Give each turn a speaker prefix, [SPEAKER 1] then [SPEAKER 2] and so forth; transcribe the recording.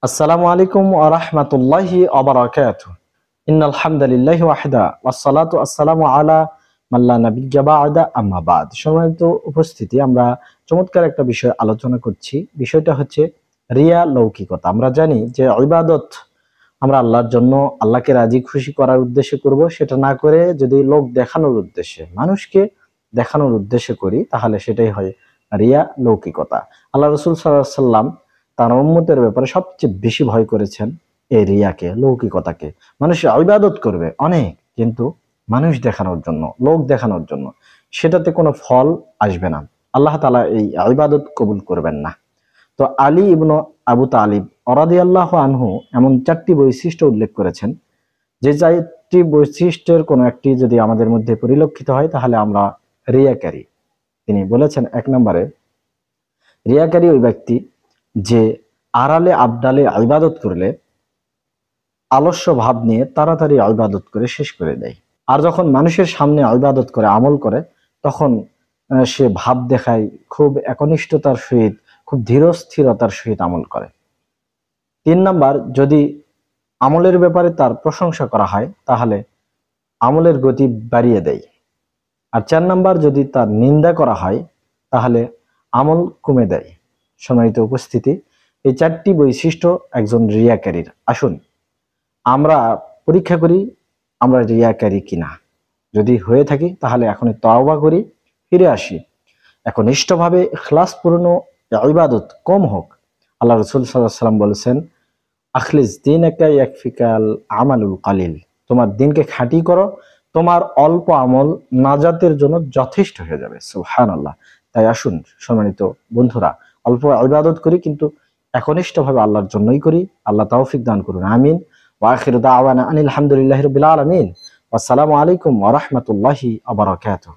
[SPEAKER 1] আসসালামু আলাইকুম ওয়া রাহমাতুল্লাহি ওয়া বারাকাতুহু। ইন্নাল হামদালিল্লাহি ওয়াহদা ওয়াসসালাতু ওয়াসসালামু আলা মান লা নাবিয়্যা বা'দা আম্মা বা'দ। সম্মানিত উপস্থিতি, আমরা চমৎকার একটা বিষয় আলোচনা করছি। বিষয়টা হচ্ছে রিয়া, লৌকিকতা। আমরা জানি যে ইবাদত আমরা আল্লাহর জন্য, আল্লাহকে রাজি খুশি করার উদ্দেশ্যে করব, সেটা না করে যদি লোক দেখানোর উদ্দেশ্যে, মানুষকে দেখানোর উদ্দেশ্যে করি, তাহলে সেটাই হয় রিয়া, লৌকিকতা। আল্লাহ রাসূল সাল্লাল্লাহু আলাইহি ওয়াসাল্লাম তার উম্মতের ব্যাপারে সবচেয়ে বেশি ভয় করেছেন এই রিয়াকে, লৌকিকতাকে। মানুষ ইবাদত করবে অনেক, কিন্তু মানুষ দেখানোর জন্য, লোক দেখানোর জন্য, সেটাতে কোনো ফল আসবে না। আল্লাহ তাআলা এই ইবাদত কবুল করবেন না। তো আলী ইবনে আবু তালিব রাদিয়াল্লাহু আনহু এমন 4টি বৈশিষ্ট্য উল্লেখ করেছেন, যে 4টি বৈশিষ্ট্যের কোনো একটি যদি আমাদের মধ্যে পরিলক্ষিত হয়, তাহলে আমরা রিয়াকারী। তিনি বলেছেন, 1 নম্বরে, রিয়াকারী ওই ব্যক্তি যে আড়ালে আবডালে ইবাদত করলে আলস্য ভাব নিয়ে তাড়াতাড়ি ইবাদত করে শেষ করে দেয়। আর যখন মানুষের সামনে ইবাদত করে, আমল করে, তখন সে ভাব দেখায় খুব একনিষ্ঠতার সহিত, খুব ধীরস্থিরতার সহিত আমল করে। 3 নাম্বার, যদি আমলের ব্যাপারে তার প্রশংসা করা হয়, তাহলে আমলের গতি বাড়িয়ে দেয়। আর 4 নাম্বার, যদি তার নিন্দা করা হয়, তাহলে আমল কমে দেয়। সম্মানিত উপস্থিতি, এই 4টি বৈশিষ্ট্য একজন রিয়াকারীর। আসুন আমরা পরীক্ষা করি আমরা রিয়াকারী কিনা। যদি হয়ে থাকি, তাহলে এখনই তওবা করি, ফিরে আসি, একনিষ্ঠভাবে ইখলাসপূর্ণ ইবাদত কম হোক। আল্লাহ রাসূল সাল্লাল্লাহু আলাইহি ওয়াসাল্লাম বলেছেন, আখলিস দীনাকা ইয়াকফিকাল আমালুল কালিল। তোমার দিনকে খাঁটি করো, তোমার অল্প আমল নাজাতের জন্য যথেষ্ট হয়ে যাবে। সুবহানাল্লাহ। তাই আসুন সম্মানিত বন্ধুরা, অল্প ইবাদত করি, কিন্তু একনিষ্ঠভাবে আল্লাহর জন্যই করি। আল্লাহ তৌফিক দান করুন, আমিন। ওয়া আখিরু দাওয়ানা আনিল হামদুলিল্লাহি রাব্বিল আলামিন। আসসালামু আলাইকুম ওয়া রাহমাতুল্লাহি ওয়া বারাকাতুহু।